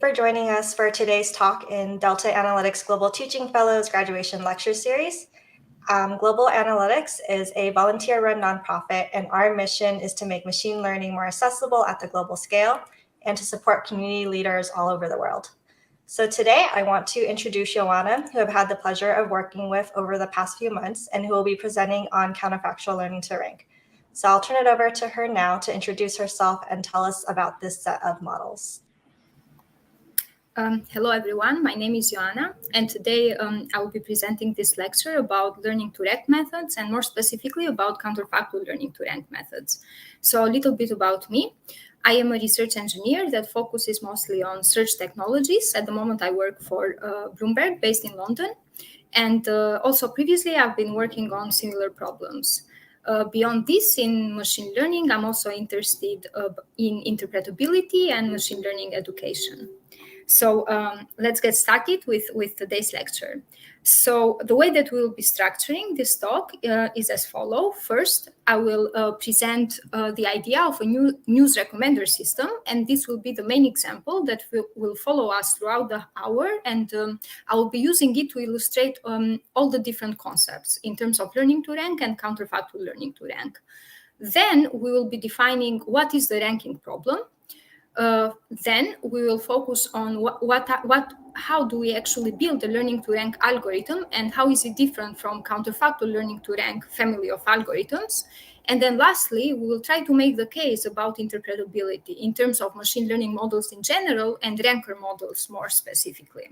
for joining us for today's talk in Delta Analytics Global Teaching Fellows Graduation Lecture Series. Global Analytics is a volunteer-run nonprofit, and our mission is to make machine learning more accessible at the global scale and to support community leaders all over the world. So today, I want to introduce Joana, who I've had the pleasure of working with over the past few months and who will be presenting on counterfactual learning to rank. So I'll turn it over to her now to introduce herself and tell us about this set of models. Hello, everyone. My name is Joana, and today I will be presenting this lecture about learning to rank methods, and more specifically about counterfactual learning to rank methods. So a little bit about me. I am a research engineer that focuses mostly on search technologies. At the moment, I work for Bloomberg, based in London. And also previously, I've been working on similar problems. Beyond this, in machine learning, I'm also interested in interpretability and machine learning education. So let's get started with today's lecture. So the way that we'll be structuring this talk is as follows. First, I will present the idea of a new news recommender system, and this will be the main example that will follow us throughout the hour, and I will be using it to illustrate all the different concepts in terms of learning to rank and counterfactual learning to rank. Then we will be defining what is the ranking problem. Then we will focus on how do we actually build a learning to rank algorithm and how is it different from counterfactual learning to rank family of algorithms. And then lastly, we will try to make the case about interpretability in terms of machine learning models in general and ranker models more specifically.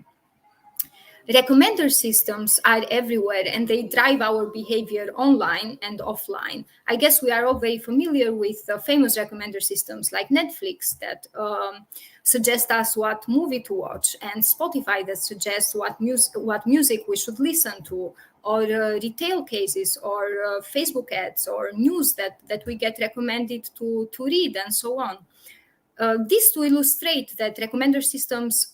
Recommender systems are everywhere and they drive our behavior online and offline. I guess we are all very familiar with famous recommender systems like Netflix that suggest us what movie to watch, and Spotify that suggests what music we should listen to, or retail cases, or Facebook ads, or news that we get recommended to read, and so on. This to illustrate that recommender systems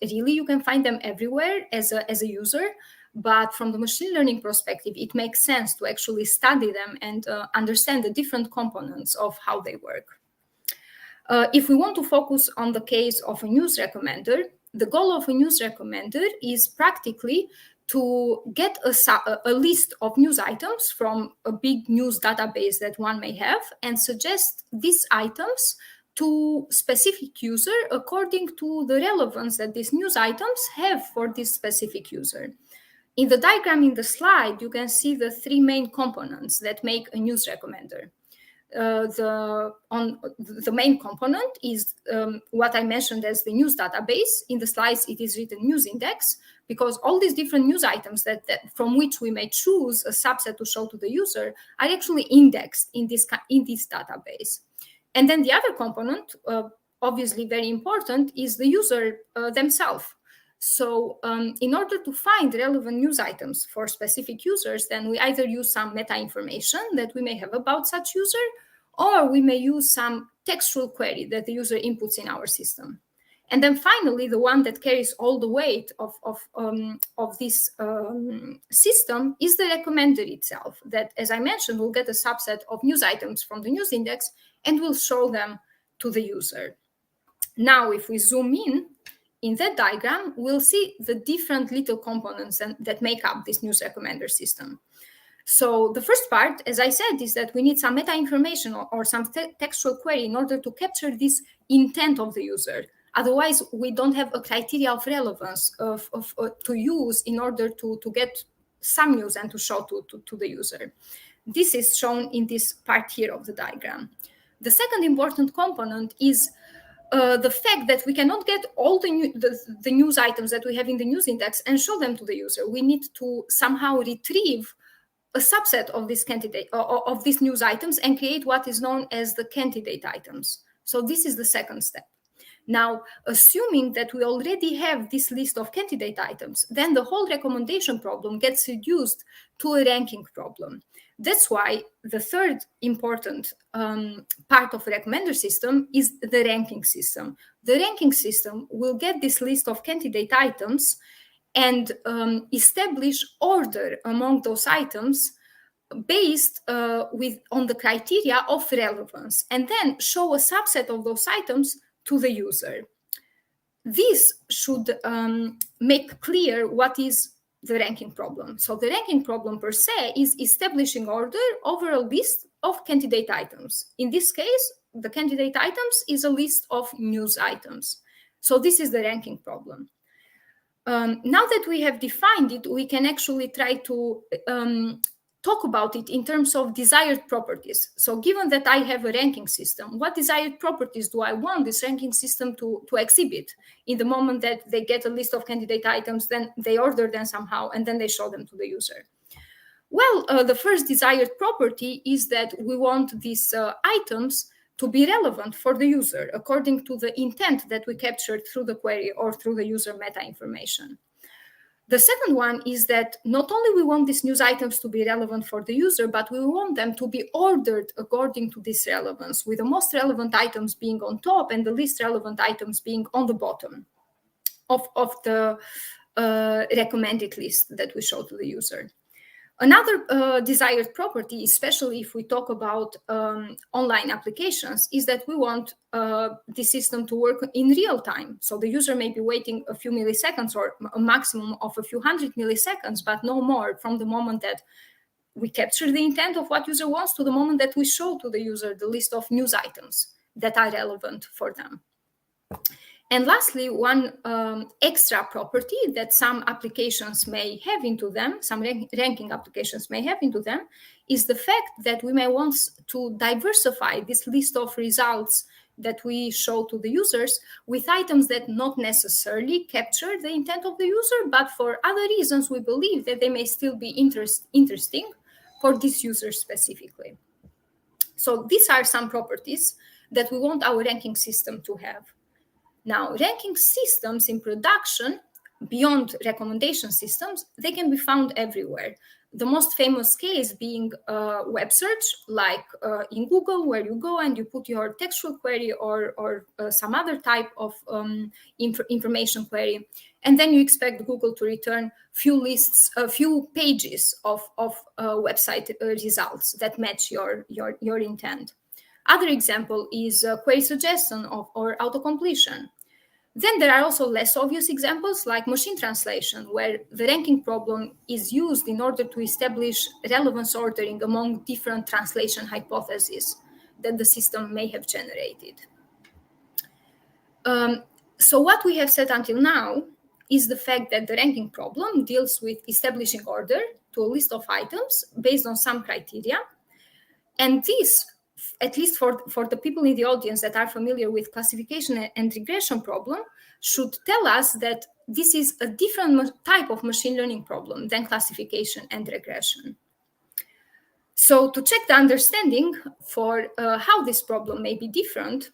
really, you can find them everywhere as a user, but from the machine learning perspective, it makes sense to actually study them and understand the different components of how they work. If we want to focus on the case of a news recommender, the goal of a news recommender is practically to get a list of news items from a big news database that one may have and suggest these items to specific user according to the relevance that these news items have for this specific user. In the diagram in the slide, you can see the three main components that make a news recommender. The main component is what I mentioned as the news database. In the slides, it is written news index, because all these different news items that from which we may choose a subset to show to the user are actually indexed in this database. And then the other component, obviously very important, is the user themselves. So in order to find relevant news items for specific users, then we either use some meta information that we may have about such user, or we may use some textual query that the user inputs in our system. And then finally, the one that carries all the weight of this system is the recommender itself, that, as I mentioned, will get a subset of news items from the news index and will show them to the user. Now, if we zoom in that diagram, we'll see the different little components that make up this news recommender system. So the first part, as I said, is that we need some meta information or some textual query in order to capture this intent of the user. Otherwise, we don't have a criteria of relevance to use in order to get some news and to show to the user. This is shown in this part here of the diagram. The second important component is the fact that we cannot get all the news items that we have in the news index and show them to the user. We need to somehow retrieve a subset of this candidate of these news items and create what is known as the candidate items. So this is the second step. Now, assuming that we already have this list of candidate items, then the whole recommendation problem gets reduced to a ranking problem. That's why the third important part of a recommender system is the ranking system. The ranking system will get this list of candidate items and establish order among those items based on the criteria of relevance, and then show a subset of those items to the user. this should make clear what is the ranking problem. So the ranking problem per se is establishing order over a list of candidate items. In this case, the candidate items is a list of news items. So this is the ranking problem. Now that we have defined it, we can actually try to talk about it in terms of desired properties. So given that I have a ranking system, what desired properties do I want this ranking system to exhibit? In the moment that they get a list of candidate items, then they order them somehow, and then they show them to the user. Well, the first desired property is that we want these items to be relevant for the user according to the intent that we captured through the query or through the user meta information. The second one is that not only we want these news items to be relevant for the user, but we want them to be ordered according to this relevance, with the most relevant items being on top and the least relevant items being on the bottom of the recommended list that we show to the user. Another desired property, especially if we talk about online applications, is that we want the system to work in real time. So the user may be waiting a few milliseconds or a maximum of a few hundred milliseconds, but no more from the moment that we capture the intent of what user wants to the moment that we show to the user the list of news items that are relevant for them. And lastly, one extra property that some applications may have into them, some ranking applications may have into them, is the fact that we may want to diversify this list of results that we show to the users with items that not necessarily capture the intent of the user, but for other reasons we believe that they may still be interesting for this user specifically. So these are some properties that we want our ranking system to have. Now, ranking systems in production, beyond recommendation systems, they can be found everywhere. The most famous case being web search, like in Google, where you go and you put your textual query or some other type of information query, and then you expect Google to return a few pages of website results that match your intent. Other example is query suggestion or autocompletion. Then there are also less obvious examples like machine translation, where the ranking problem is used in order to establish relevance ordering among different translation hypotheses that the system may have generated. So what we have said until now is the fact that the ranking problem deals with establishing order to a list of items based on some criteria. And this, at least for the people in the audience that are familiar with classification and regression problem, should tell us that this is a different type of machine learning problem than classification and regression. So to check the understanding for how this problem may be different,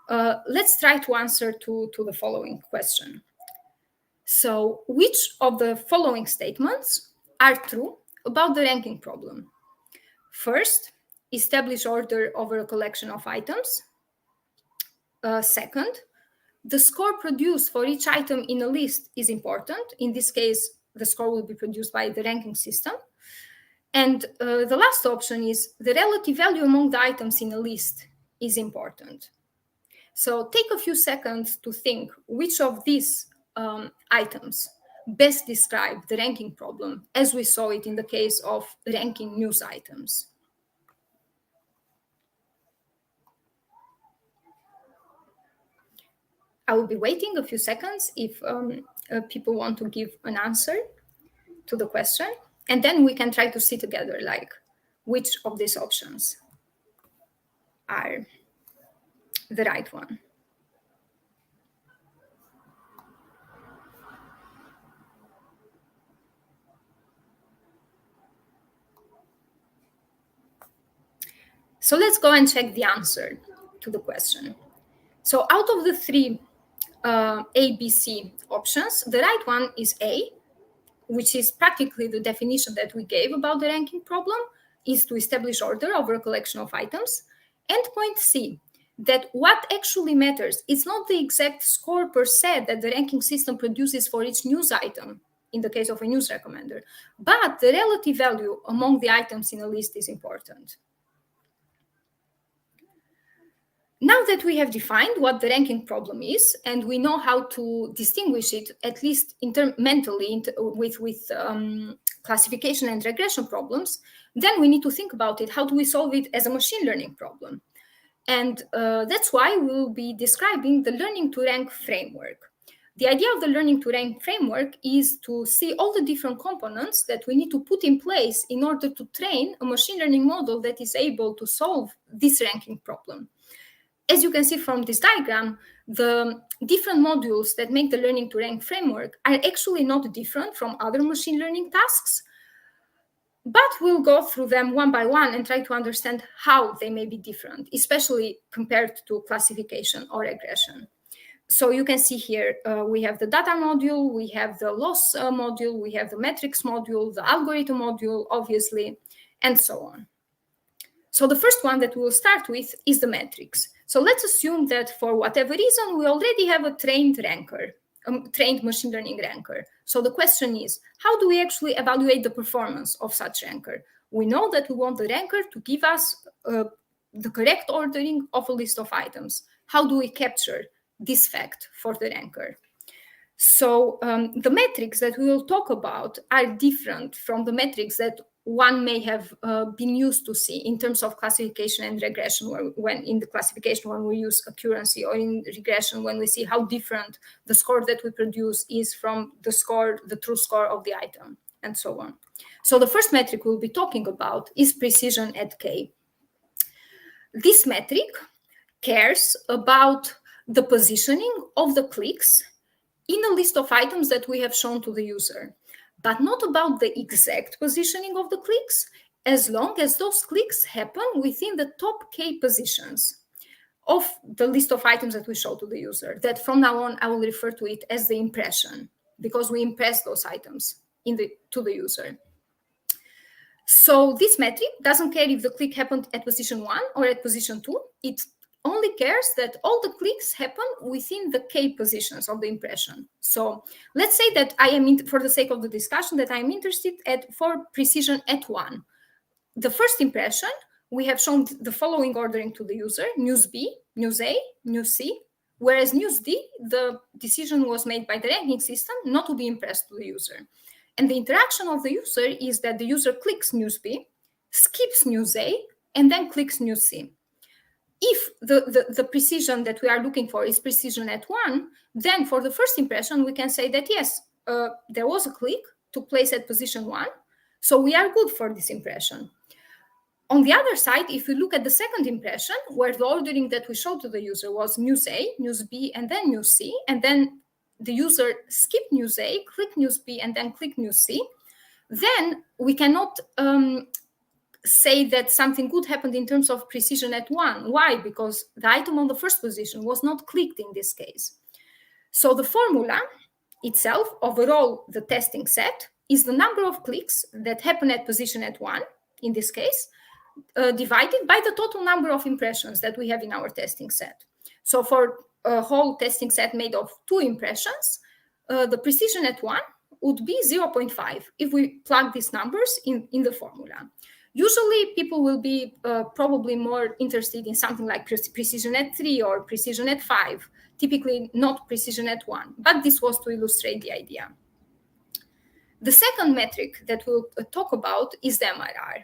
let's try to answer to the following question. So which of the following statements are true about the ranking problem? First, establish order over a collection of items. Second, the score produced for each item in a list is important. In this case, the score will be produced by the ranking system. And the last option is the relative value among the items in a list is important. So take a few seconds to think which of these items best describe the ranking problem as we saw it in the case of ranking news items. I will be waiting a few seconds if people want to give an answer to the question, and then we can try to see together like which of these options are the right one. So let's go and check the answer to the question. So out of the three A, B, C options, the right one is A, which is practically the definition that we gave about the ranking problem, is to establish order over a collection of items. And point C, that what actually matters is not the exact score per se that the ranking system produces for each news item, in the case of a news recommender, but the relative value among the items in a list is important. Now that we have defined what the ranking problem is, and we know how to distinguish it, at least mentally, with classification and regression problems, then we need to think about it. How do we solve it as a machine learning problem? And that's why we'll be describing the learning to rank framework. The idea of the learning to rank framework is to see all the different components that we need to put in place in order to train a machine learning model that is able to solve this ranking problem. As you can see from this diagram, the different modules that make the learning to rank framework are actually not different from other machine learning tasks, but we'll go through them one by one and try to understand how they may be different, especially compared to classification or regression. So you can see here, we have the data module, we have the loss module, we have the metrics module, the algorithm module, obviously, and so on. So the first one that we will start with is the metrics. So let's assume that for whatever reason, we already have a trained ranker, trained machine learning ranker. So the question is, how do we actually evaluate the performance of such ranker? We know that we want the ranker to give us the correct ordering of a list of items. How do we capture this fact for the ranker? So the metrics that we will talk about are different from the metrics that one may have been used to see in terms of classification and regression, when in the classification when we use accuracy, or in regression when we see how different the score that we produce is from the score, the true score of the item, and so on. So the first metric we'll be talking about is precision at k. This metric cares about the positioning of the clicks in a list of items that we have shown to the user, but not about the exact positioning of the clicks, as long as those clicks happen within the top k positions of the list of items that we show to the user. That from now on, I will refer to it as the impression, because we impress those items to the user. So this metric doesn't care if the click happened at position 1 or at position 2. It only cares that all the clicks happen within the k positions of the impression. So let's say that I am, for the sake of the discussion, that I am interested for precision at 1. The first impression, we have shown the following ordering to the user: news B, news A, news C, whereas news D, the decision was made by the ranking system not to be impressed to the user. And the interaction of the user is that the user clicks news B, skips news A, and then clicks news C. If the precision that we are looking for is precision at 1, then for the first impression, we can say that, yes, there was a click, took place at position 1, so we are good for this impression. On the other side, if we look at the second impression, where the ordering that we showed to the user was news A, news B, and then news C, and then the user skipped news A, clicked news B, and then clicked news C, then we cannot say that something good happened in terms of precision at 1. Why? Because the item on the first position was not clicked in this case. So the formula itself, overall the testing set, is the number of clicks that happen at position at 1, in this case, divided by the total number of impressions that we have in our testing set. So for a whole testing set made of 2 impressions, the precision at 1 would be 0.5 if we plug these numbers in the formula. Usually, people will be probably more interested in something like precision at 3 or precision at 5, typically not precision at 1, but this was to illustrate the idea. The second metric that we'll talk about is the MRR.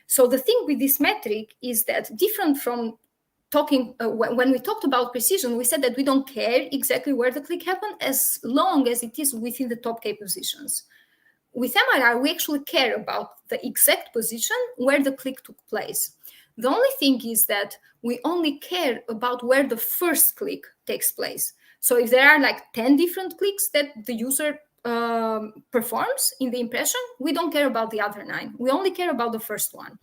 So the thing with this metric is that, different from talking, when we talked about precision, we said that we don't care exactly where the click happened as long as it is within the top k positions. With MRR, we actually care about the exact position where the click took place. The only thing is that we only care about where the first click takes place. So if there are like 10 different clicks that the user performs in the impression, we don't care about the other 9. We only care about the first one.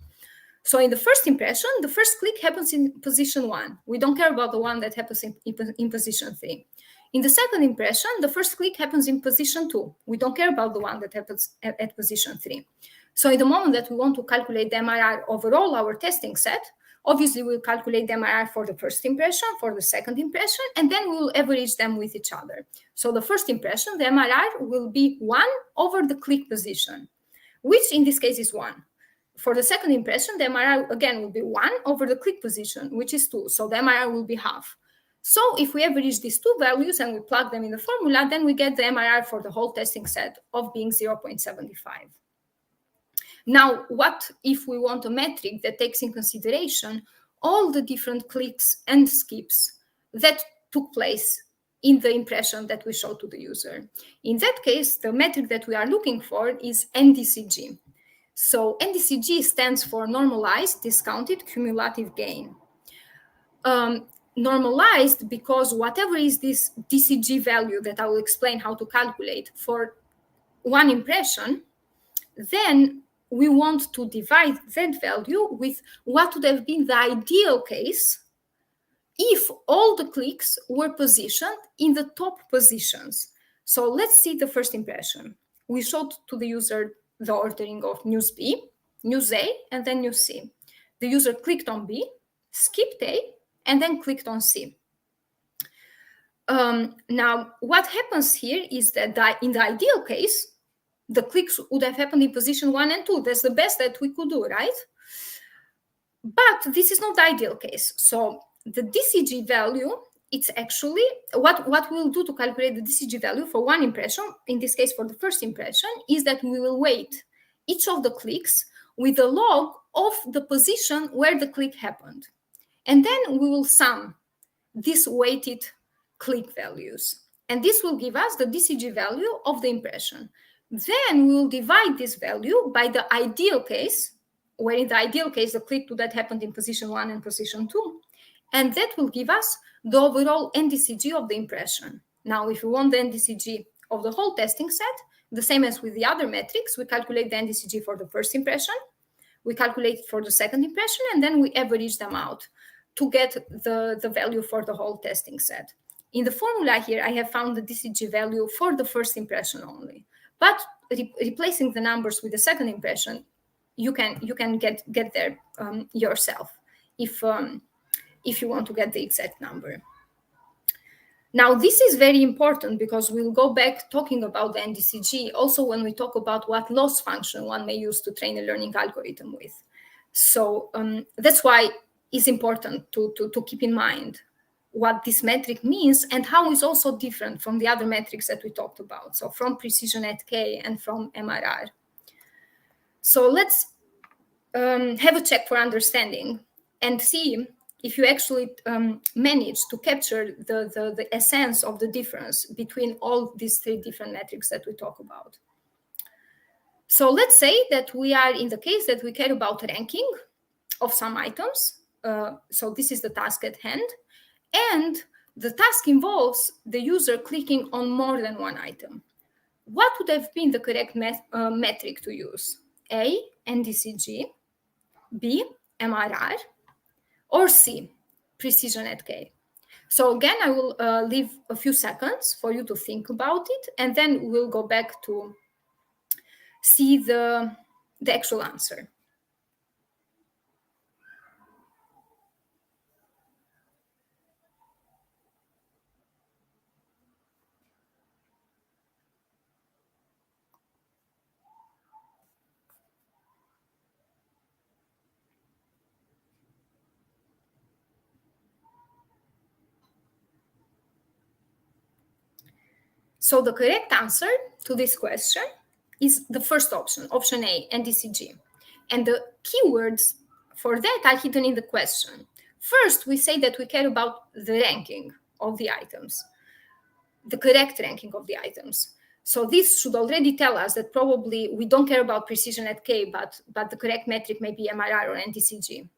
So in the first impression, the first click happens in position 1. We don't care about the one that happens in position 3. In the second impression, the first click happens in position 2. We don't care about the one that happens at position 3. So in the moment that we want to calculate the MRR overall our testing set, obviously we'll calculate the MRR for the first impression, for the second impression, and then we'll average them with each other. So the first impression, the MRR will be 1 over the click position, which in this case is 1. For the second impression, the MRR again will be 1 over the click position, which is 2. So the MRR will be half. So if we average these two values and we plug them in the formula, then we get the MRR for the whole testing set of being 0.75. Now, what if we want a metric that takes in consideration all the different clicks and skips that took place in the impression that we show to the user? In that case, the metric that we are looking for is nDCG. So nDCG stands for normalized discounted cumulative gain. Normalized because whatever is this DCG value that I will explain how to calculate for one impression, then we want to divide that value with what would have been the ideal case if all the clicks were positioned in the top positions. So let's see the first impression. We showed to the user the ordering of news B, news A, and then news C. The user clicked on B, skipped A, and then clicked on C. Now, what happens here is that in the ideal case, the clicks would have happened in position 1 and 2. That's the best that we could do, right? But this is not the ideal case. So the DCG value, it's actually what we'll do to calculate the DCG value for one impression, in this case for the first impression, is that we will weight each of the clicks with the log of the position where the click happened. And then we will sum these weighted click values. And this will give us the DCG value of the impression. Then we will divide this value by the ideal case, where in the ideal case, the click to that happened in position 1 and position 2. And that will give us the overall nDCG of the impression. Now, if we want the nDCG of the whole testing set, the same as with the other metrics, we calculate the nDCG for the first impression, we calculate it for the second impression, and then we average them out to get the value for the whole testing set. In the formula here, I have found the DCG value for the first impression only. But replacing the numbers with the second impression, you can get there yourself if you want to get the exact number. Now, this is very important because we'll go back talking about the nDCG also when we talk about what loss function one may use to train a learning algorithm with. So that's why it's important to keep in mind what this metric means and how it's also different from the other metrics that we talked about. So from precision at K and from MRR. So let's have a check for understanding and see if you actually manage to capture the essence of the difference between all these three different metrics that we talk about. So let's say that we are in the case that we care about ranking of some items. So this is the task at hand. And the task involves the user clicking on more than one item. What would have been the correct metric to use? A, nDCG, B, MRR, or C, precision at K? So again, I will leave a few seconds for you to think about it, and then we'll go back to see the actual answer. So the correct answer to this question is the first option, option A, nDCG. And the keywords for that are hidden in the question. First, we say that we care about the ranking of the items, the correct ranking of the items. So this should already tell us that probably we don't care about precision at K, but the correct metric may be MRR or nDCG.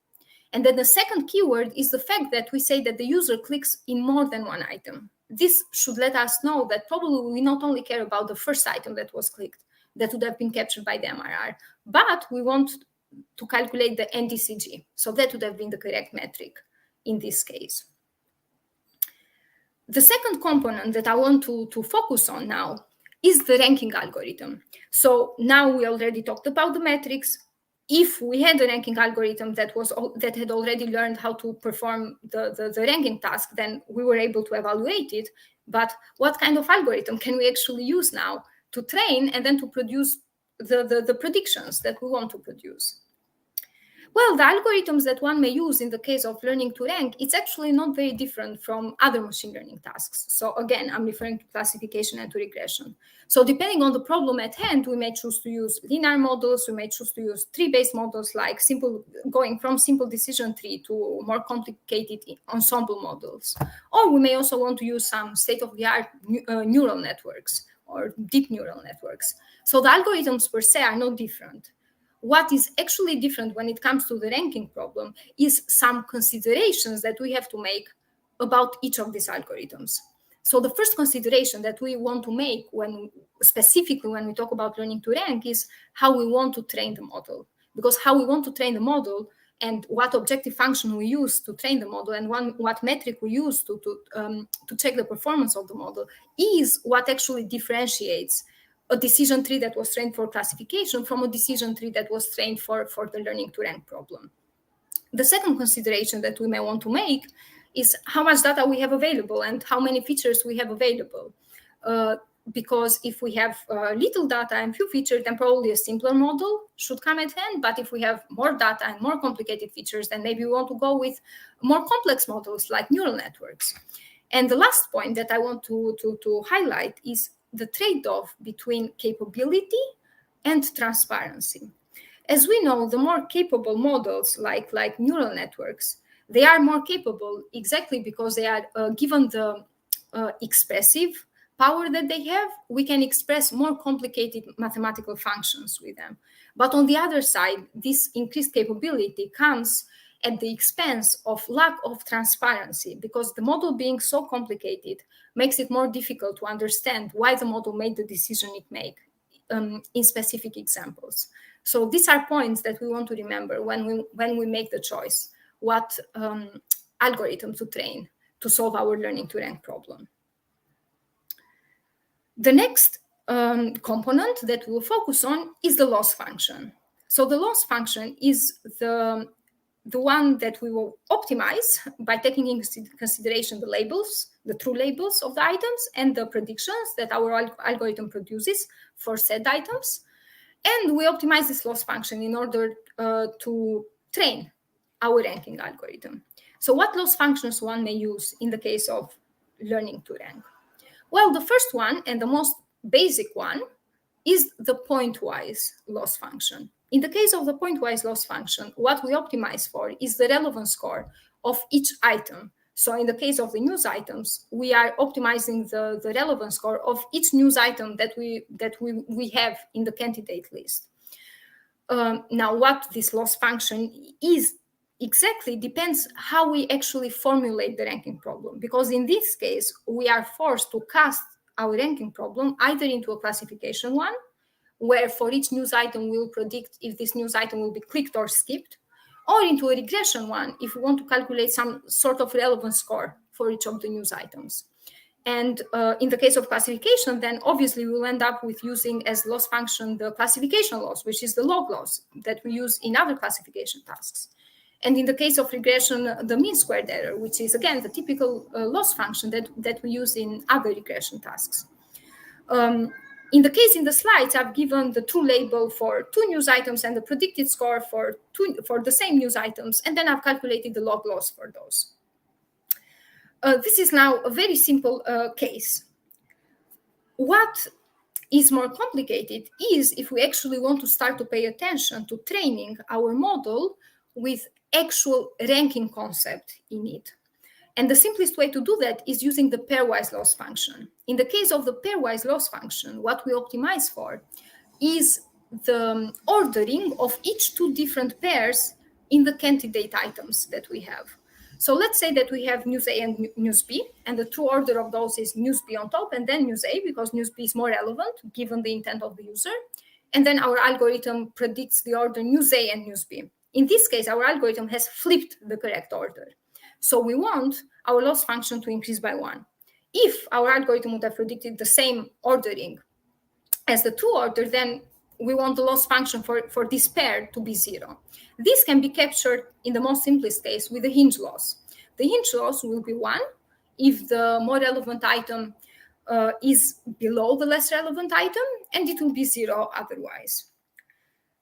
And then the second keyword is the fact that we say that the user clicks in more than one item. This should let us know that probably we not only care about the first item that was clicked, that would have been captured by the MRR, but we want to calculate the nDCG. So that would have been the correct metric in this case. The second component that I want to focus on now is the ranking algorithm. So now we already talked about the metrics. If we had a ranking algorithm that had already learned how to perform the ranking task, then we were able to evaluate it. But what kind of algorithm can we actually use now to train and then to produce the predictions that we want to produce? Well, the algorithms that one may use in the case of learning to rank, it's actually not very different from other machine learning tasks. So again, I'm referring to classification and to regression. So depending on the problem at hand, we may choose to use linear models, we may choose to use tree-based models, like going from simple decision tree to more complicated ensemble models. Or we may also want to use some state-of-the-art neural networks or deep neural networks. So the algorithms per se are not different. What is actually different when it comes to the ranking problem is some considerations that we have to make about each of these algorithms. So the first consideration that we want to make specifically when we talk about learning to rank is how we want to train the model. Because how we want to train the model and what objective function we use to train the model and what metric we use to check the performance of the model is what actually differentiates a decision tree that was trained for classification from a decision tree that was trained for the learning to rank problem. The second consideration that we may want to make is how much data we have available and how many features we have available. Because if we have little data and few features, then probably a simpler model should come at hand. But if we have more data and more complicated features, then maybe we want to go with more complex models like neural networks. And the last point that I want to highlight is the trade-off between capability and transparency. As we know, the more capable models like neural networks, they are more capable exactly because they are given the expressive power that they have, we can express more complicated mathematical functions with them. But on the other side, this increased capability comes at the expense of lack of transparency, because the model being so complicated makes it more difficult to understand why the model made the decision it made in specific examples. So these are points that we want to remember when we make the choice what algorithm to train to solve our learning to rank problem. The next component that we'll focus on is the loss function. So the loss function is the one that we will optimize by taking into consideration the labels, the true labels of the items, and the predictions that our algorithm produces for said items. And we optimize this loss function in order to train our ranking algorithm. So what loss functions one may use in the case of learning to rank? Well, the first one and the most basic one is the pointwise loss function. In the case of the pointwise loss function, what we optimize for is the relevance score of each item. So in the case of the news items, we are optimizing the relevance score of each news item that we have in the candidate list. Now, what this loss function is exactly depends how we actually formulate the ranking problem, because in this case, we are forced to cast our ranking problem either into a classification one, where for each news item we'll predict if this news item will be clicked or skipped, or into a regression one if we want to calculate some sort of relevance score for each of the news items. And in the case of classification, then obviously we'll end up with using as loss function the classification loss, which is the log loss that we use in other classification tasks. And in the case of regression, the mean squared error, which is, again, the typical loss function that we use in other regression tasks. In the case in the slides, I've given the true label for two news items and the predicted score for the same news items, and then I've calculated the log loss for those. This is now a very simple case. What is more complicated is if we actually want to start to pay attention to training our model with actual ranking concept in it. And the simplest way to do that is using the pairwise loss function. In the case of the pairwise loss function, what we optimize for is the ordering of each two different pairs in the candidate items that we have. So let's say that we have news A and news B, and the true order of those is news B on top and then news A, because news B is more relevant given the intent of the user. And then our algorithm predicts the order news A and news B. In this case, our algorithm has flipped the correct order. So we want our loss function to increase by 1. If our algorithm would have predicted the same ordering as the true order, then we want the loss function for this pair to be 0. This can be captured in the most simplest case with the hinge loss. The hinge loss will be 1 if the more relevant item is below the less relevant item, and it will be 0 otherwise.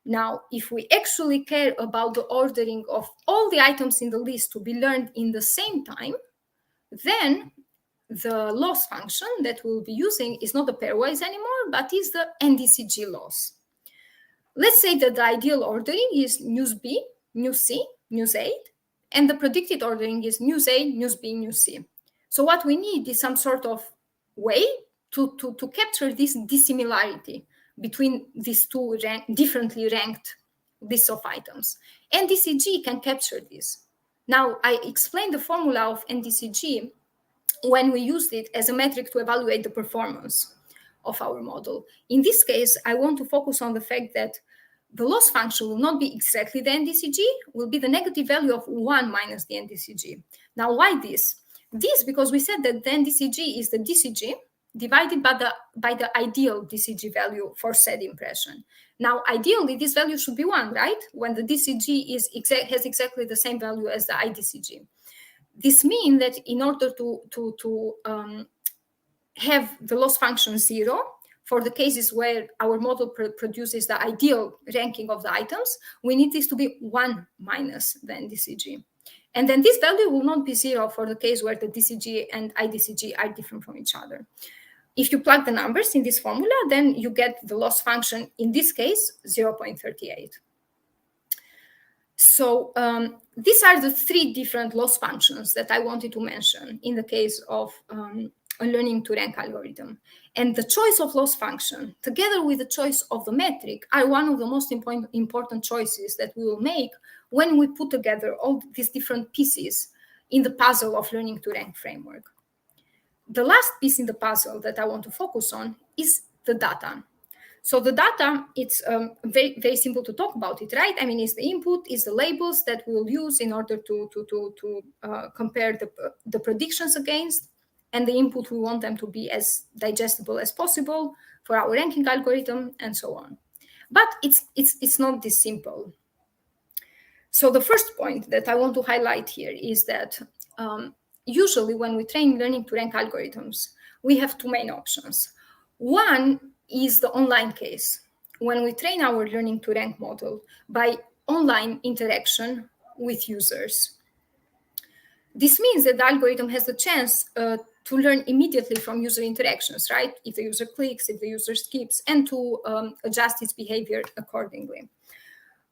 Now, if we actually care about the ordering of all the items in the list to be learned in the same time, then the loss function that we'll be using is not the pairwise anymore, but is the nDCG loss. Let's say that the ideal ordering is news B, news C, news A, and the predicted ordering is news A, news B, news C. So what we need is some sort of way to capture this dissimilarity between these two differently ranked lists of items. nDCG can capture this. Now, I explained the formula of nDCG when we used it as a metric to evaluate the performance of our model. In this case, I want to focus on the fact that the loss function will not be exactly the nDCG, will be the negative value of 1 minus the nDCG. Now, why this? This because we said that the nDCG is the DCG divided by the ideal DCG value for said impression. Now, ideally, this value should be 1, right? When the DCG has exactly the same value as the IDCG. This means that in order to have the loss function 0, for the cases where our model produces the ideal ranking of the items, we need this to be 1 minus the nDCG. And then this value will not be 0 for the case where the DCG and IDCG are different from each other. If you plug the numbers in this formula, then you get the loss function, in this case, 0.38. So these are the 3 different loss functions that I wanted to mention in the case of a learning to rank algorithm. And the choice of loss function, together with the choice of the metric, are one of the most important choices that we will make when we put together all these different pieces in the puzzle of learning to rank framework. The last piece in the puzzle that I want to focus on is the data. So the data, it's very, very simple to talk about it, right? I mean, it's the input, it's the labels that we'll use in order to compare the predictions against, and the input, we want them to be as digestible as possible for our ranking algorithm, and so on. But it's not this simple. So the first point that I want to highlight here is that usually when we train learning to rank algorithms, we have 2 main options. One is the online case, when we train our learning to rank model by online interaction with users. This means that the algorithm has the chance to learn immediately from user interactions, right? If the user clicks, if the user skips, and to adjust its behavior accordingly.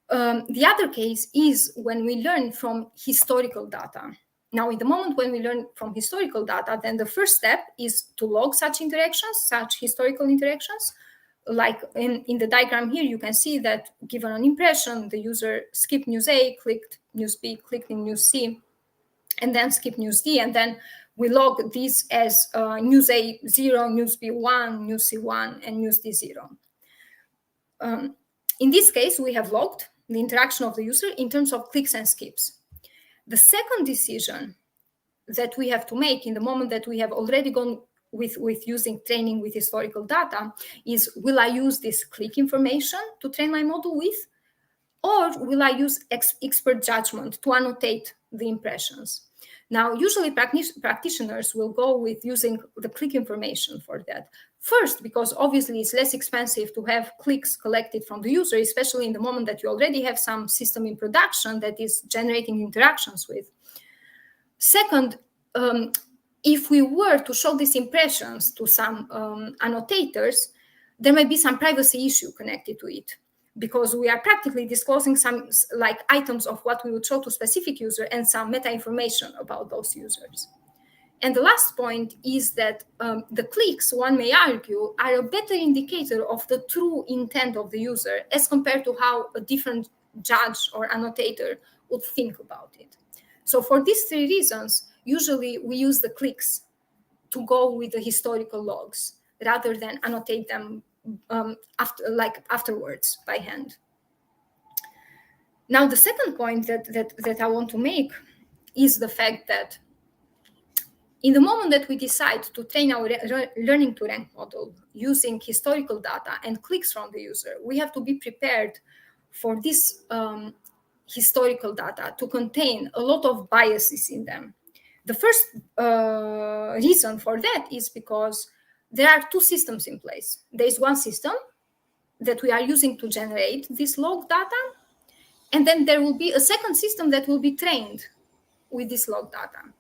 The other case is when we learn from historical data. Now, in the moment when we learn from historical data, then the first step is to log such interactions, such historical interactions. Like in the diagram here, you can see that given an impression, the user skipped news A, clicked news B, clicked in news C, and then skipped news D, and then we log these as news A 0, news B 1, news C 1, and news D 0. In this case, we have logged the interaction of the user in terms of clicks and skips. The second decision that we have to make in the moment that we have already gone with using training with historical data is, will I use this click information to train my model with, or will I use expert judgment to annotate the impressions? Now, usually practitioners will go with using the click information for that. First, because obviously it's less expensive to have clicks collected from the user, especially in the moment that you already have some system in production that is generating interactions with. Second, if we were to show these impressions to some annotators, there may be some privacy issue connected to it, because we are practically disclosing some like items of what we would show to specific user and some meta information about those users. And the last point is that the clicks, one may argue, are a better indicator of the true intent of the user as compared to how a different judge or annotator would think about it. So for these 3 reasons, usually we use the clicks to go with the historical logs rather than annotate them afterwards by hand. Now, the second point that I want to make is the fact that in the moment that we decide to train our learning to rank model using historical data and clicks from the user, we have to be prepared for this historical data to contain a lot of biases in them. The first reason for that is because there are 2 systems in place. There is one system that we are using to generate this log data. And then there will be a second system that will be trained with this log data.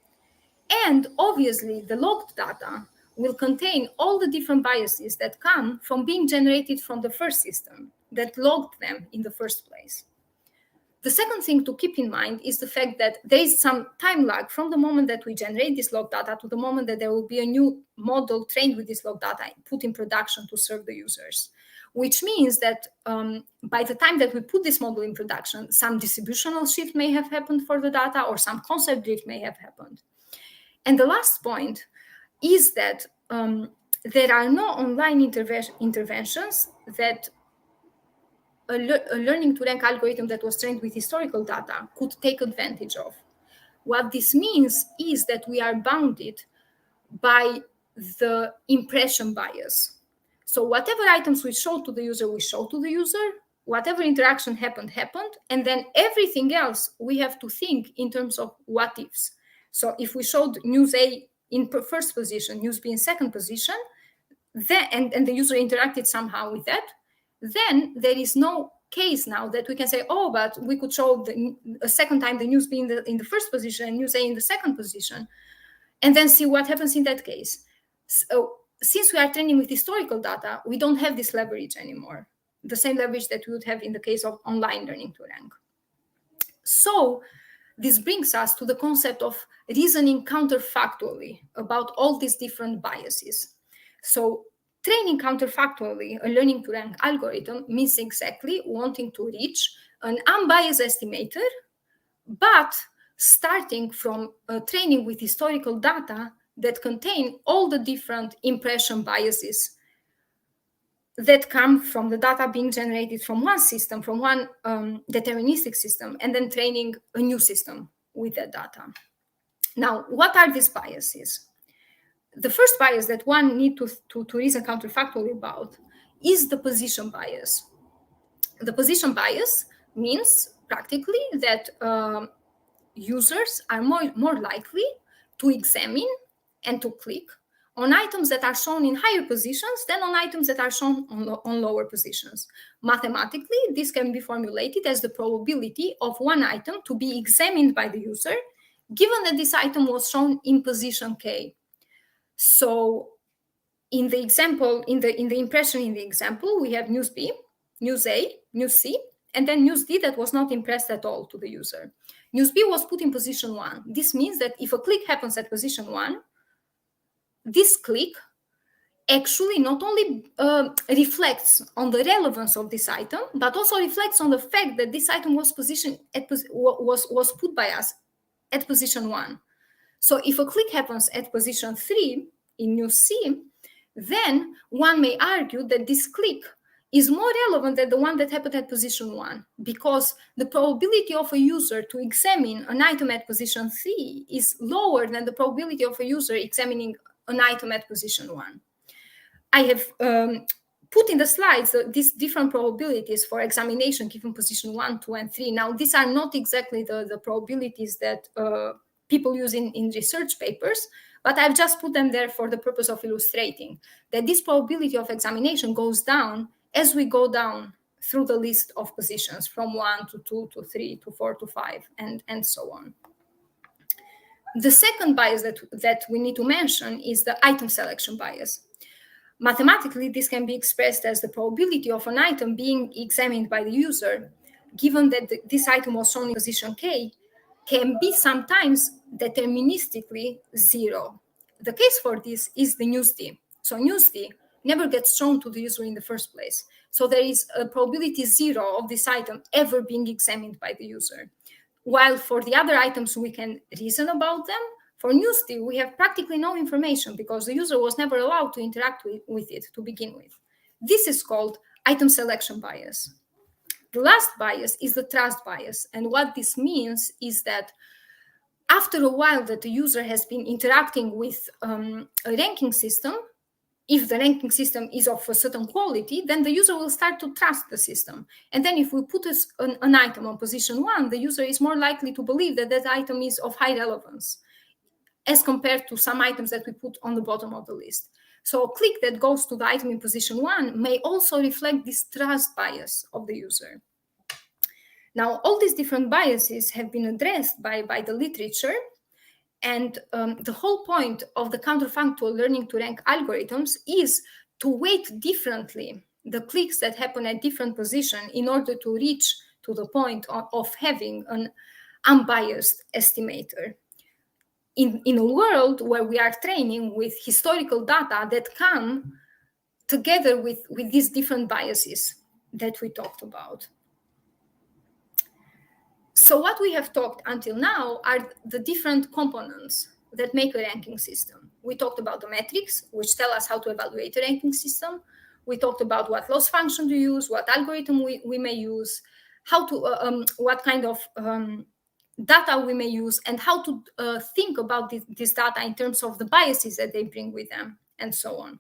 And obviously, the logged data will contain all the different biases that come from being generated from the first system that logged them in the first place. The second thing to keep in mind is the fact that there is some time lag from the moment that we generate this log data to the moment that there will be a new model trained with this log data put in production to serve the users, which means that by the time that we put this model in production, some distributional shift may have happened for the data or some concept drift may have happened. And the last point is that there are no online interventions that a learning to rank algorithm that was trained with historical data could take advantage of. What this means is that we are bounded by the impression bias. So whatever items we show to the user, we show to the user. Whatever interaction happened. And then everything else, we have to think in terms of what ifs. So if we showed news A in first position, news B in second position, then, and the user interacted somehow with that, then there is no case now that we can say, oh, but we could show a second time the news B in the first position and news A in the second position, and then see what happens in that case. So since we are training with historical data, we don't have this leverage anymore, the same leverage that we would have in the case of online learning to rank. So this brings us to the concept of reasoning counterfactually about all these different biases. So training counterfactually a learning to rank algorithm means exactly wanting to reach an unbiased estimator, but starting from training with historical data that contain all the different impression biases that come from the data being generated from one system, from one deterministic system, and then training a new system with that data. Now, what are these biases? The first bias that one needs to reason counterfactually about is the position bias. The position bias means practically that users are more likely to examine and to click on items that are shown in higher positions than on items that are shown on lower positions. Mathematically, this can be formulated as the probability of one item to be examined by the user, given that this item was shown in position K. So in the example, in the impression in the example, we have news B, news A, news C, and then news D that was not impressed at all to the user. News B was put in position 1. This means that if a click happens at position 1, this click actually not only reflects on the relevance of this item, but also reflects on the fact that this item was positioned was put by us at position 1. So if a click happens at position 3 in news C, then one may argue that this click is more relevant than the one that happened at position 1, because the probability of a user to examine an item at position 3 is lower than the probability of a user examining an item at position 1. I have put in the slides these different probabilities for examination given position 1, 2, and 3. Now, these are not exactly the probabilities that people use in research papers, but I've just put them there for the purpose of illustrating that this probability of examination goes down as we go down through the list of positions from 1 to 2 to 3 to 4 to 5 and so on. The second bias that we need to mention is the item selection bias. Mathematically, this can be expressed as the probability of an item being examined by the user, given that this item was shown in position K, can be sometimes deterministically 0. The case for this is the news D. So news D never gets shown to the user in the first place. So there is a probability 0 of this item ever being examined by the user. While for the other items, we can reason about them. For news D, we have practically no information because the user was never allowed to interact with it to begin with. This is called item selection bias. The last bias is the trust bias. And what this means is that after a while that the user has been interacting with a ranking system, if the ranking system is of a certain quality, then the user will start to trust the system. And then if we put an item on position 1, the user is more likely to believe that that item is of high relevance as compared to some items that we put on the bottom of the list. So a click that goes to the item in position 1 may also reflect this trust bias of the user. Now, all these different biases have been addressed by the literature, and the whole point of the counterfactual learning to rank algorithms is to weight differently the clicks that happen at different positions in order to reach to the point of having an unbiased estimator. In a world where we are training with historical data that come together with these different biases that we talked about. So what we have talked until now are the different components that make a ranking system. We talked about the metrics, which tell us how to evaluate a ranking system. We talked about what loss function to use, what algorithm we may use, how to what kind of data we may use, and how to think about this data in terms of the biases that they bring with them, and so on.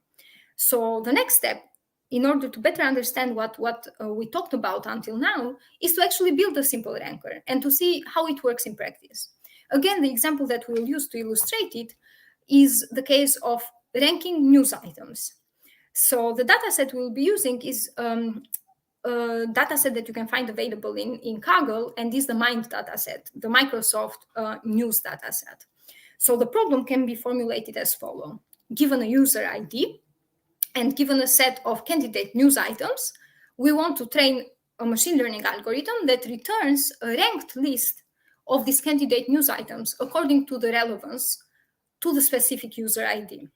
So the next step, in order to better understand what we talked about until now, is to actually build a simple ranker and to see how it works in practice. Again, the example that we'll use to illustrate it is the case of ranking news items. So the dataset we'll be using is a dataset that you can find available in Kaggle, and is the MIND dataset, the Microsoft news dataset. So the problem can be formulated as follows. Given a user ID, and given a set of candidate news items, we want to train a machine learning algorithm that returns a ranked list of these candidate news items according to the relevance to the specific user ID.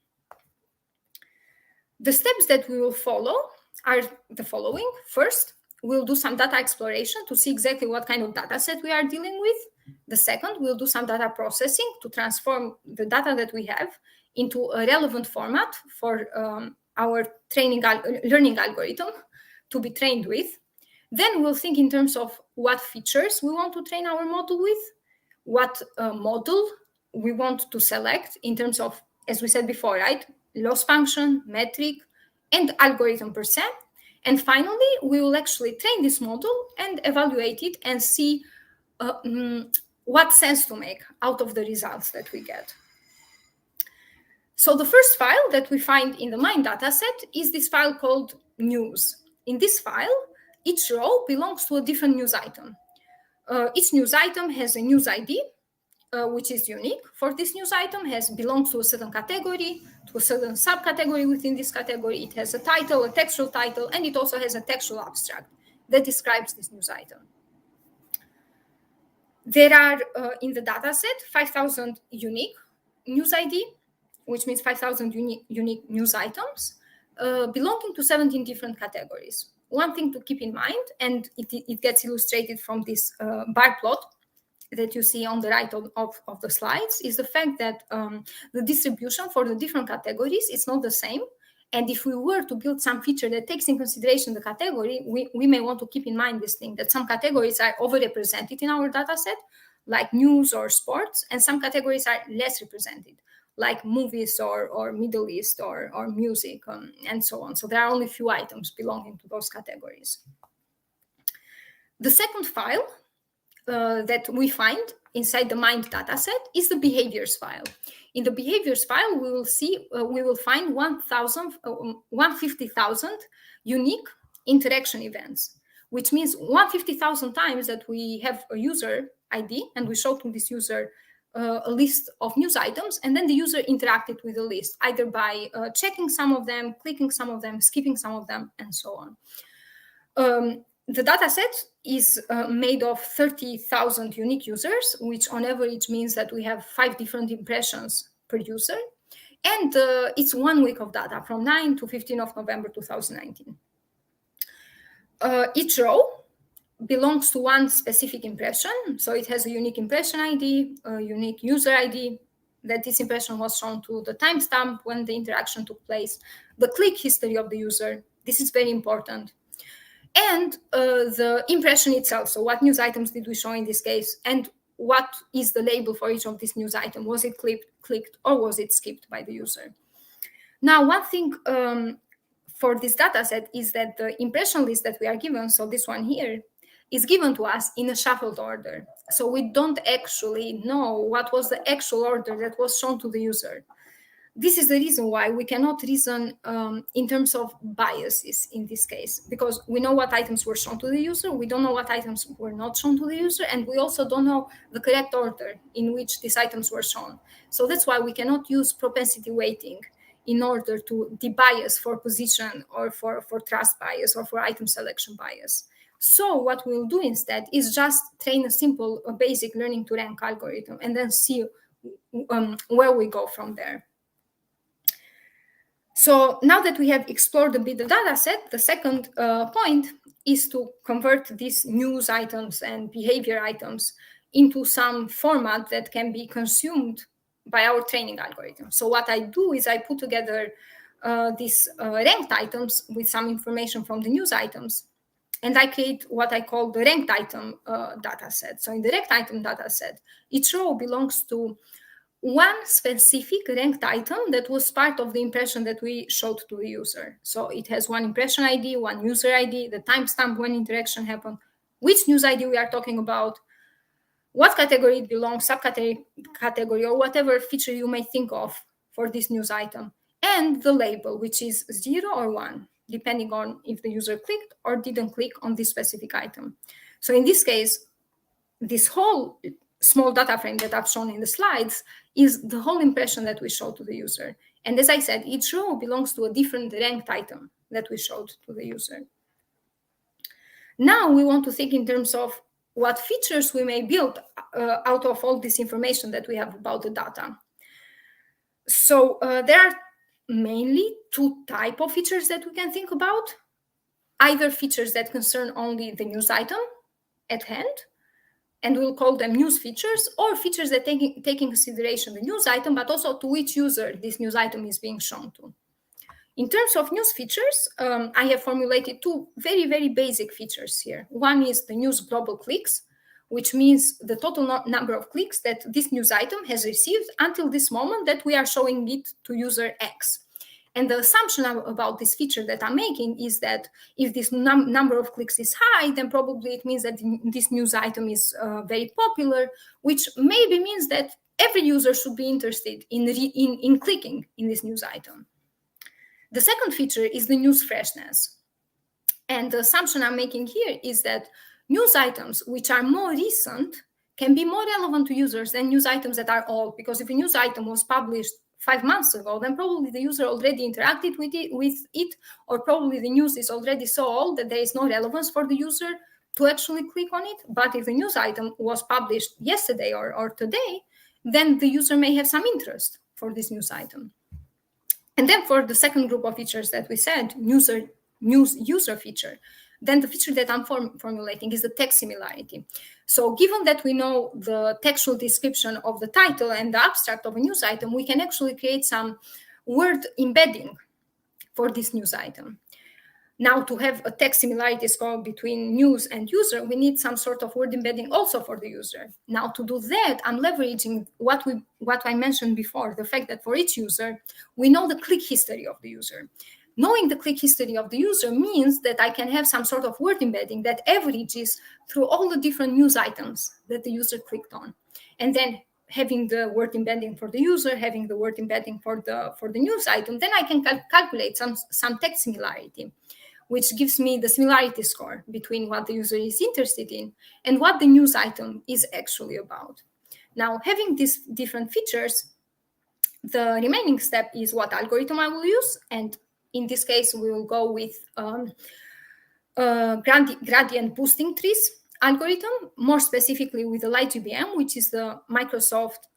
The steps that we will follow are the following. First, we'll do some data exploration to see exactly what kind of data set we are dealing with. The second, we'll do some data processing to transform the data that we have into a relevant format for our learning algorithm to be trained with. Then we'll think in terms of what features we want to train our model with, what model we want to select in terms of, as we said before, right, loss function, metric, and algorithm per se. And finally, we will actually train this model and evaluate it and see what sense to make out of the results that we get. So the first file that we find in the MIND dataset is this file called news. In this file, each row belongs to a different news item. Each news item has a news ID, which is unique for this news item, belongs to a certain category, to a certain subcategory within this category. It has a title, a textual title, and it also has a textual abstract that describes this news item. There are, in the dataset, 5,000 unique news ID, which means 5,000 unique news items, belonging to 17 different categories. One thing to keep in mind, and it gets illustrated from this bar plot that you see on the right of the slides, is the fact that the distribution for the different categories is not the same. And if we were to build some feature that takes in consideration the category, we may want to keep in mind this thing, that some categories are overrepresented in our dataset, like news or sports, and some categories are less represented, like movies or Middle East or music, and so on. So there are only a few items belonging to those categories. The second file that we find inside the MIND dataset is the behaviors file. In the behaviors file, we will find 150,000 unique interaction events, which means 150,000 times that we have a user ID and we show to this user a list of news items, and then the user interacted with the list, either by checking some of them, clicking some of them, skipping some of them, and so on. The dataset is made of 30,000 unique users, which on average means that we have 5 different impressions per user. And it's 1 week of data, from 9 to 15 of November 2019. Each row belongs to one specific impression. So it has a unique impression ID, a unique user ID, that this impression was shown to the timestamp when the interaction took place, the click history of the user. This is very important. And the impression itself. So what news items did we show in this case? And what is the label for each of these news items? Was it clicked or was it skipped by the user? Now, one thing for this data set is that the impression list that we are given, so this one here, is given to us in a shuffled order. So we don't actually know what was the actual order that was shown to the user. this is the reason why we cannot reason in terms of biases in this case, because we know what items were shown to the user, we don't know what items were not shown to the user, and we also don't know the correct order in which these items were shown. So that's why we cannot use propensity weighting in order to debias for position or for trust bias or for item selection bias. So what we'll do instead is just train a simple, basic learning to rank algorithm and then see where we go from there. So now that we have explored a bit the data set, the second point is to convert these news items and behavior items into some format that can be consumed by our training algorithm. So what I do is I put together these ranked items with some information from the news items, and I create what I call the ranked item data set. So in the ranked item data set, each row belongs to one specific ranked item that was part of the impression that we showed to the user. So it has one impression ID, one user ID, the timestamp when interaction happened, which news ID we are talking about, what category it belongs, subcategory, or whatever feature you may think of for this news item, and the label, which is 0 or 1, depending on if the user clicked or didn't click on this specific item. So in this case, this whole small data frame that I've shown in the slides is the whole impression that we showed to the user. And as I said, each row belongs to a different ranked item that we showed to the user. Now we want to think in terms of what features we may build out of all this information that we have about the data. So there are mainly two types of features that we can think about. Either features that concern only the news item at hand, and we'll call them news features, or features that take in consideration the news item, but also to which user this news item is being shown to. In terms of news features, I have formulated two very, very basic features here. One is the news global clicks, which means the total number of clicks that this news item has received until this moment that we are showing it to user X. And the assumption about this feature that I'm making is that if this number of clicks is high, then probably it means that this news item is very popular, which maybe means that every user should be interested in clicking in this news item. The second feature is the news freshness. And the assumption I'm making here is that news items which are more recent can be more relevant to users than news items that are old, because if a news item was published 5 months ago, then probably the user already interacted with it, or probably the news is already so old that there is no relevance for the user to actually click on it. But if the news item was published yesterday or today, then the user may have some interest for this news item. And then for the second group of features that we said, news user feature, then the feature that I'm formulating is the text similarity. So given that we know the textual description of the title and the abstract of a news item, we can actually create some word embedding for this news item. Now, to have a text similarity score between news and user, we need some sort of word embedding also for the user. Now, to do that, I'm leveraging what I mentioned before, the fact that for each user, we know the click history of the user. Knowing the click history of the user means that I can have some sort of word embedding that averages through all the different news items that the user clicked on. And then having the word embedding for the user, having the word embedding for the news item, then I can calculate some text similarity, which gives me the similarity score between what the user is interested in and what the news item is actually about. Now, having these different features, the remaining step is what algorithm I will use. And in this case, we will go with gradient boosting trees algorithm, more specifically with the LightGBM, which is the Microsoft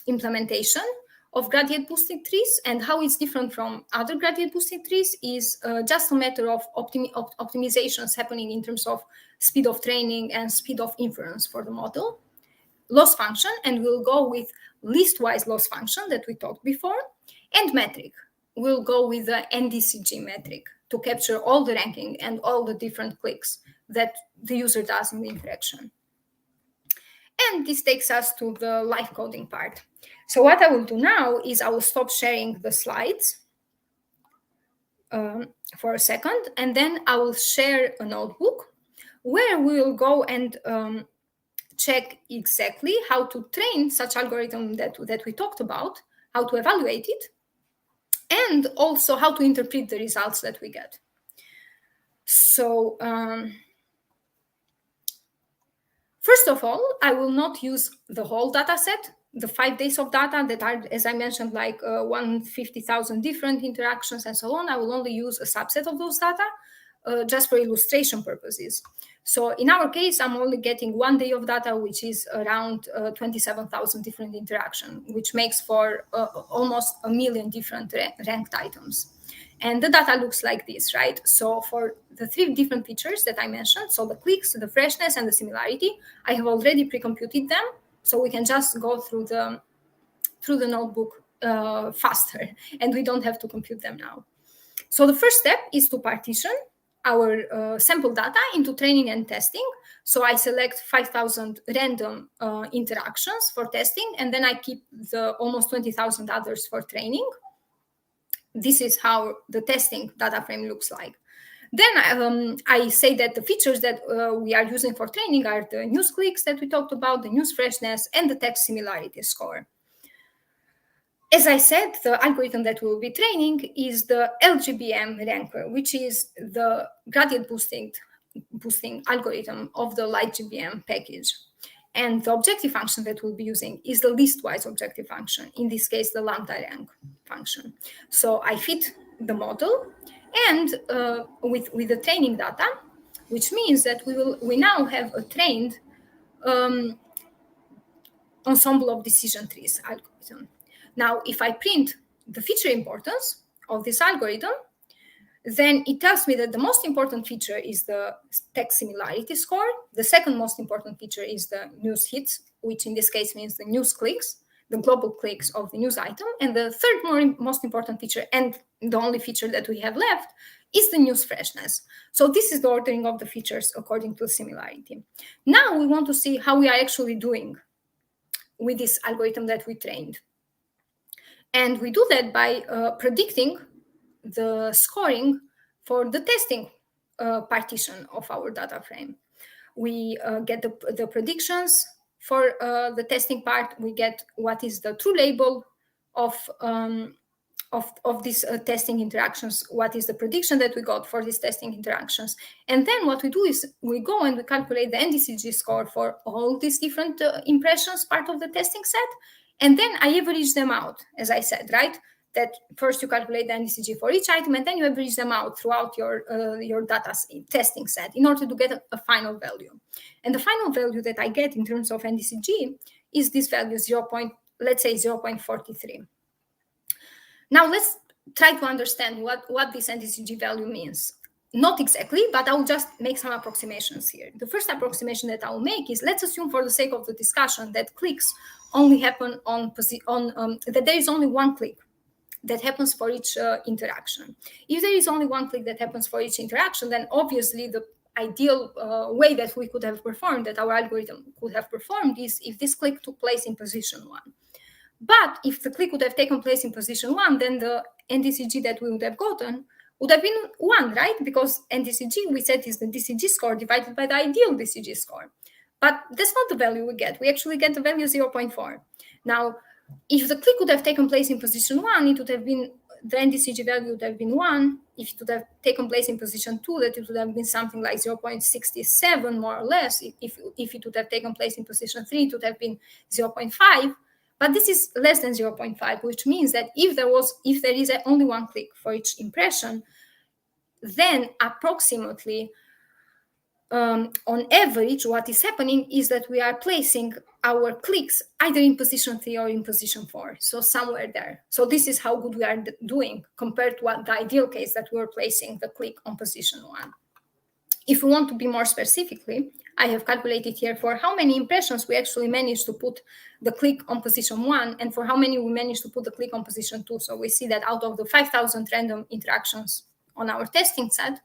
implementation of gradient boosting trees. And how it's different from other gradient boosting trees is just a matter of optimizations happening in terms of speed of training and speed of inference for the model. Loss function, and we'll go with listwise loss function that we talked before, and metric. We'll go with the nDCG metric to capture all the ranking and all the different clicks that the user does in the interaction. And this takes us to the live coding part. So what I will do now is I will stop sharing the slides for a second, and then I will share a notebook where we will go and check exactly how to train such algorithm that we talked about how to evaluate it, and also how to interpret the results that we get. So first of all, I will not use the whole data set, the 5 days of data that are, as I mentioned, like 150,000 different interactions and so on. I will only use a subset of those data just for illustration purposes. So in our case, I'm only getting 1 day of data, which is around 27,000 different interactions, which makes for almost 1 million different ranked items. And the data looks like this, right? So for the 3 different features that I mentioned, so the clicks, the freshness, and the similarity, I have already pre-computed them. So we can just go through the notebook faster, and we don't have to compute them now. So the first step is to partition our sample data into training and testing. So I select 5,000 random interactions for testing, and then I keep the almost 20,000 others for training. This is how the testing data frame looks like. Then I say that the features that we are using for training are the news clicks that we talked about, the news freshness, and the text similarity score. As I said, the algorithm that we will be training is the LGBM ranker, which is the gradient boosting algorithm of the LightGBM package. And the objective function that we'll be using is the listwise objective function, in this case, the lambda rank function. So I fit the model and with the training data, which means that we now have a trained ensemble of decision trees algorithm. Now, if I print the feature importance of this algorithm, then it tells me that the most important feature is the text similarity score. The second most important feature is the news hits, which in this case means the news clicks, the global clicks of the news item. And the third most important feature, and the only feature that we have left, is the news freshness. So this is the ordering of the features according to similarity. Now we want to see how we are actually doing with this algorithm that we trained. And we do that by predicting the scoring for the testing partition of our data frame. We get the predictions for the testing part. We get what is the true label of these testing interactions, what is the prediction that we got for these testing interactions. And then what we do is we go and we calculate the nDCG score for all these different impressions part of the testing set. And then I average them out, as I said, right? That first you calculate the nDCG for each item, and then you average them out throughout your data testing set in order to get a final value. And the final value that I get in terms of nDCG is this value, let's say 0.43. Now let's try to understand what this nDCG value means. Not exactly, but I will just make some approximations here. The first approximation that I will make is, let's assume for the sake of the discussion that clicks only happen that there is only one click that happens for each interaction. If there is only one click that happens for each interaction, then obviously the ideal way that we could have performed, that our algorithm could have performed, is if this click took place in position 1. But if the click would have taken place in position 1, then the nDCG that we would have gotten would have been 1, right? Because nDCG, we said, is the DCG score divided by the ideal DCG score. But that's not the value we get. We actually get the value 0.4. Now, if the click would have taken place in position 1, it would have been, the nDCG value would have been 1. If it would have taken place in position 2, that it would have been something like 0.67, more or less. If it would have taken place in position 3, it would have been 0.5. But this is less than 0.5, which means that if there is only one click for each impression, then approximately, on average, what is happening is that we are placing our clicks either in position 3 or in position 4, so somewhere there. So this is how good we are doing compared to the ideal case that we were placing the click on position 1. If we want to be more specifically, I have calculated here for how many impressions we actually managed to put the click on position 1 and for how many we managed to put the click on position 2. So we see that out of the 5,000 random interactions on our testing set,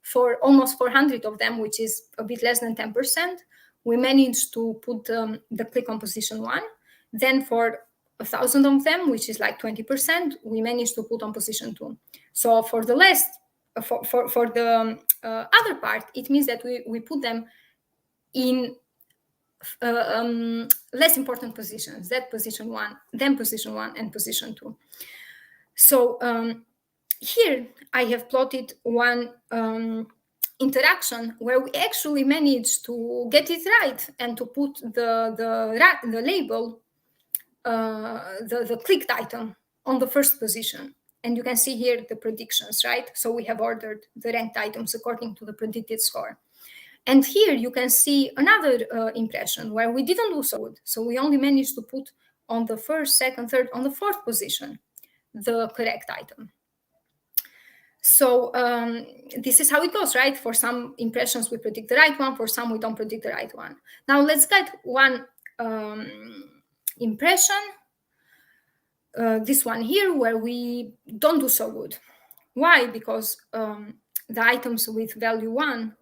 for almost 400 of them, which is a bit less than 10%, we managed to put the click on position 1. Then for 1,000 of them, which is like 20%, we managed to put on position 2. So for the other part, it means that we put them in less important positions, that position 1, then position 1, and position 2. So here I have plotted one interaction where we actually managed to get it right and to put the label, the clicked item on the first position. And you can see here the predictions, right? So we have ordered the ranked items according to the predicted score. And here you can see another impression where we didn't do so good. So we only managed to put on the first, second, third, on the fourth position, the correct item. So this is how it goes, right? For some impressions, we predict the right one. For some, we don't predict the right one. Now let's get one impression, this one here, where we don't do so good. Why? Because the items with value 1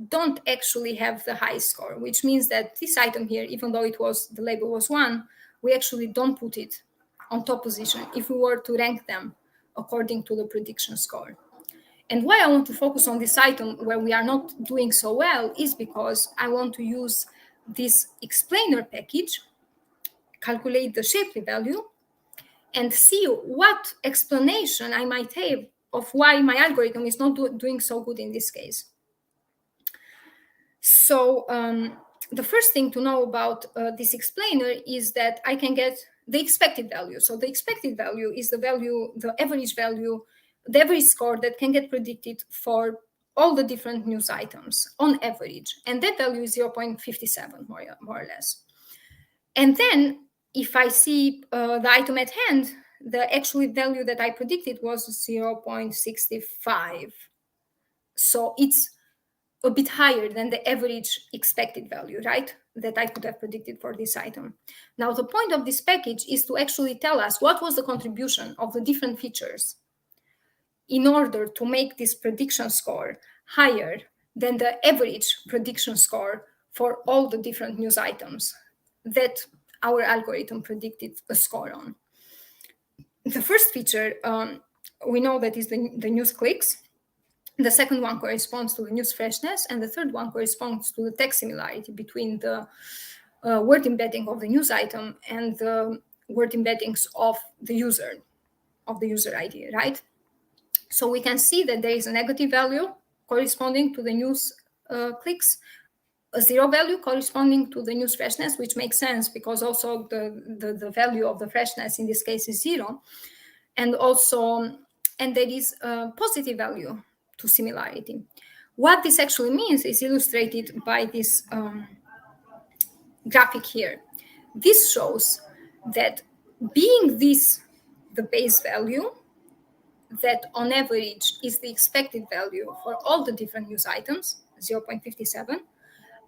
don't actually have the high score, which means that this item here, even though the label was 1, we actually don't put it on top position if we were to rank them according to the prediction score. And why I want to focus on this item where we are not doing so well is because I want to use this explainer package, calculate the Shapley value, and see what explanation I might have of why my algorithm is not doing so good in this case. So the first thing to know about this explainer is that I can get the expected value. So the expected value is the value, the average value, the average score that can get predicted for all the different news items on average. And that value is 0.57, more or less. And then if I see the item at hand, the actual value that I predicted was 0.65. So it's a bit higher than the average expected value, right, that I could have predicted for this item. Now, the point of this package is to actually tell us what was the contribution of the different features in order to make this prediction score higher than the average prediction score for all the different news items that our algorithm predicted a score on. The first feature, we know that is the news clicks. The second one corresponds to the news freshness, and the third one corresponds to the text similarity between the word embedding of the news item and the word embeddings of the user ID, right? So we can see that there is a negative value corresponding to the news clicks, a 0 value corresponding to the news freshness, which makes sense because also the value of the freshness in this case is 0, and there is a positive value to similarity. What this actually means is illustrated by this graphic here. This shows that being this the base value, that on average is the expected value for all the different news items, 0.57,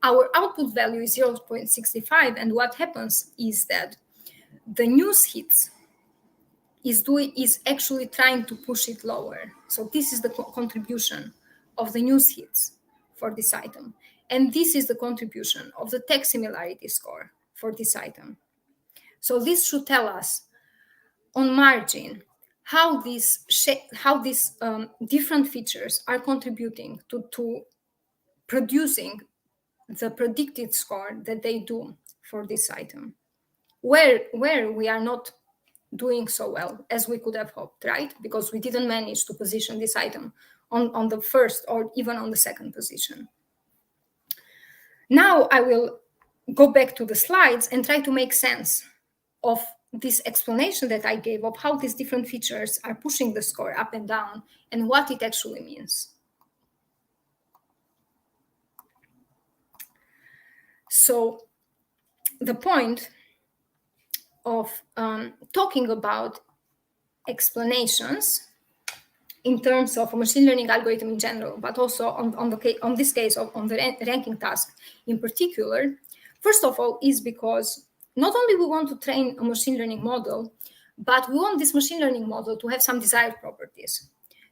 our output value is 0.65, and what happens is that the news hits is actually trying to push it lower. So this is the contribution of the news hits for this item. And this is the contribution of the text similarity score for this item. So this should tell us on margin how these different features are contributing to producing the predicted score that they do for this item, where we are not doing so well as we could have hoped, right? Because we didn't manage to position this item on the first or even on the second position. Now I will go back to the slides and try to make sense of this explanation that I gave of how these different features are pushing the score up and down and what it actually means. So the point of talking about explanations in terms of a machine learning algorithm in general, but also on this case on the ranking task in particular, first of all, is because not only we want to train a machine learning model, but we want this machine learning model to have some desired properties.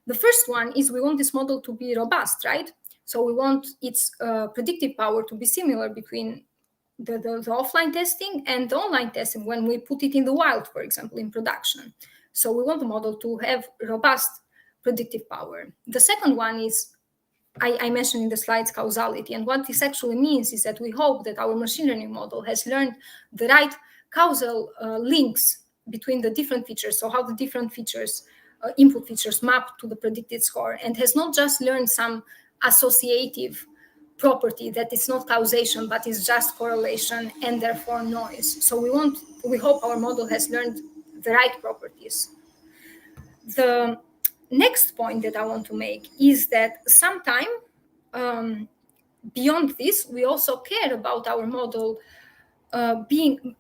The first one is we want this model to be robust, right? So we want its predictive power to be similar between the offline testing and the online testing when we put it in the wild, for example, in production. So we want the model to have robust predictive power. The second one is I mentioned in the slides causality. And what this actually means is that we hope that our machine learning model has learned the right causal links between the different features, so how the different features, input features map to the predicted score, and has not just learned some associative property that is not causation, but is just correlation and therefore noise. So we hope our model has learned the right properties. The next point that I want to make is that sometime beyond this, we also care about our model being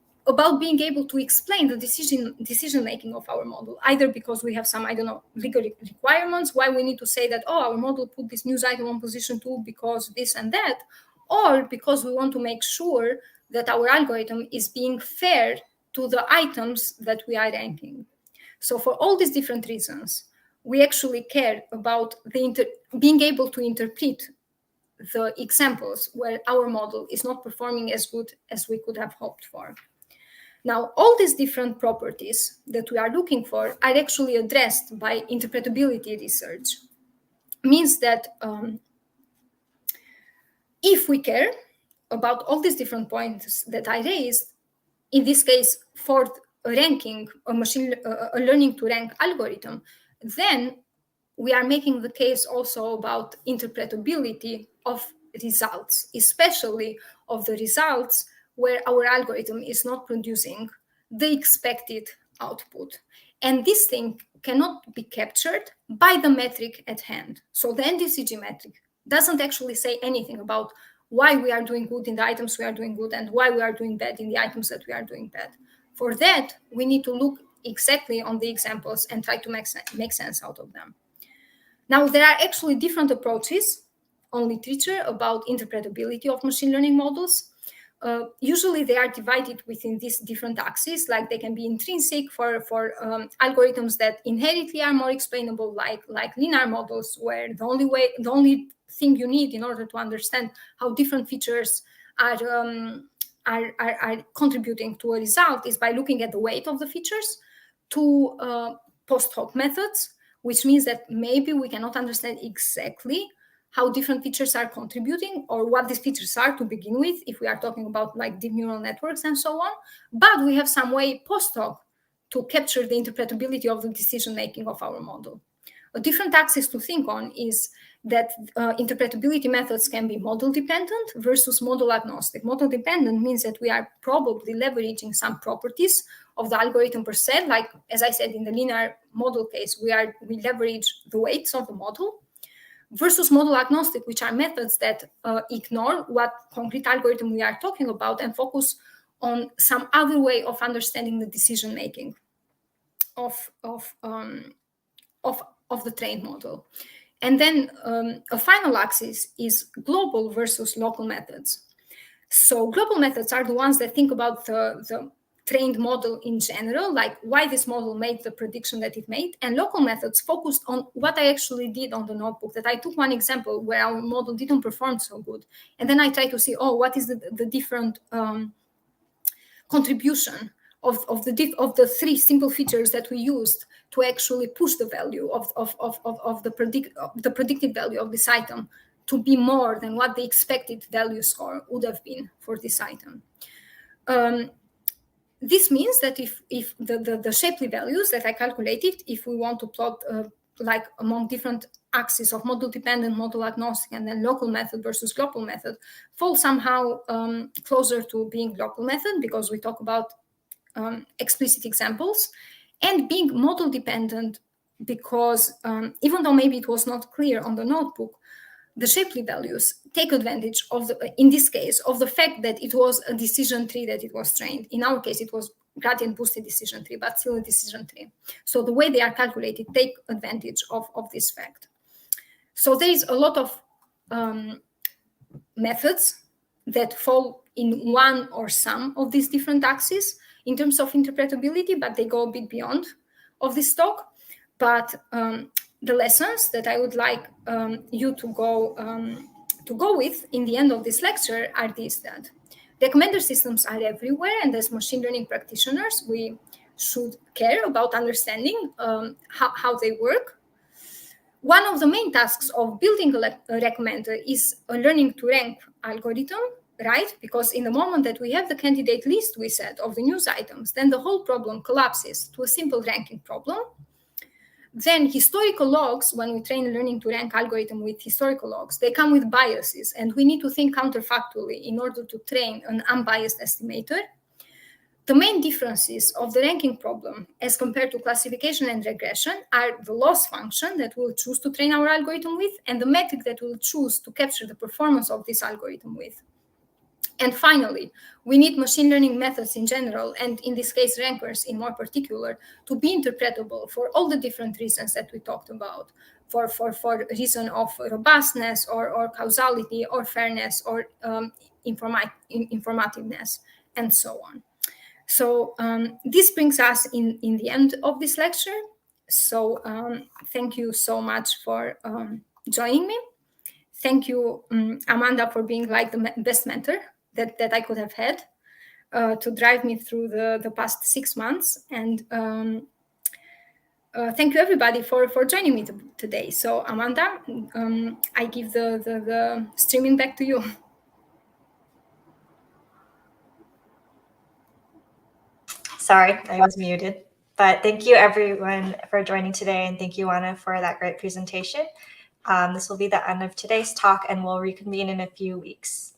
able to explain the decision making of our model, either because we have some, I don't know, legal requirements why we need to say that, oh, our model put this news item on position 2 because this and that, or because we want to make sure that our algorithm is being fair to the items that we are ranking. So for all these different reasons, we actually care about being able to interpret the examples where our model is not performing as good as we could have hoped for. Now, all these different properties that we are looking for are actually addressed by interpretability research. Means that if we care about all these different points that I raised, in this case, for ranking a learning to rank algorithm, then we are making the case also about interpretability of results, especially of the results where our algorithm is not producing the expected output. And this thing cannot be captured by the metric at hand. So the nDCG metric doesn't actually say anything about why we are doing good in the items we are doing good and why we are doing bad in the items that we are doing bad. For that, we need to look exactly on the examples and try to make sense out of them. Now, there are actually different approaches on literature about interpretability of machine learning models. Usually, they are divided within these different axes, like they can be intrinsic for algorithms that inherently are more explainable, like linear models, where the only thing you need in order to understand how different features are contributing to a result is by looking at the weight of the features, to post hoc methods, which means that maybe we cannot understand exactly how different features are contributing or what these features are to begin with, if we are talking about like deep neural networks and so on. But we have some way post hoc to capture the interpretability of the decision making of our model. A different axis to think on is that interpretability methods can be model dependent versus model agnostic. Model dependent means that we are probably leveraging some properties of the algorithm per se, like, as I said, in the linear model case, we leverage the weights of the model, versus model agnostic, which are methods that ignore what concrete algorithm we are talking about and focus on some other way of understanding the decision making of the trained model. And then a final axis is global versus local methods. So global methods are the ones that think about the trained model in general, like why this model made the prediction that it made, and local methods focused on what I actually did on the notebook, that I took one example where our model didn't perform so good. And then I try to see, oh, what is the different contribution of the three simple features that we used to actually push the value of the predicted value of this item to be more than what the expected value score would have been for this item. This means that if the Shapley values that I calculated, if we want to plot like among different axes of model dependent, model agnostic, and then local method versus global method, fall somehow closer to being local method, because we talk about explicit examples, and being model dependent because even though maybe it was not clear on the notebook, the Shapley values take advantage of in this case, of the fact that it was a decision tree that it was trained. In our case, it was gradient boosted decision tree, but still a decision tree. So the way they are calculated take advantage of this fact. So there is a lot of methods that fall in one or some of these different axes in terms of interpretability, but they go a bit beyond of this talk. But the lessons that I would like you to go with in the end of this lecture are these: that recommender systems are everywhere, and as machine learning practitioners, we should care about understanding how they work. One of the main tasks of building a recommender is a learning to rank algorithm, right? Because in the moment that we have the candidate list we set of the news items, then the whole problem collapses to a simple ranking problem. Then historical logs, when we train a learning to rank algorithm with historical logs, they come with biases, and we need to think counterfactually in order to train an unbiased estimator. The main differences of the ranking problem as compared to classification and regression are the loss function that we'll choose to train our algorithm with and the metric that we'll choose to capture the performance of this algorithm with. And finally, we need machine learning methods in general, and in this case, rankers in more particular, to be interpretable for all the different reasons that we talked about, for reason of robustness or causality or fairness or informativeness, and so on. So this brings us in the end of this lecture. So thank you so much for joining me. Thank you, Amanda, for being like the best mentor that I could have had to drive me through the past 6 months. And thank you, everybody, for joining me today. So, Amanda, I give the streaming back to you. Sorry, I was muted. But thank you, everyone, for joining today. And thank you, Joana, for that great presentation. This will be the end of today's talk, and we'll reconvene in a few weeks.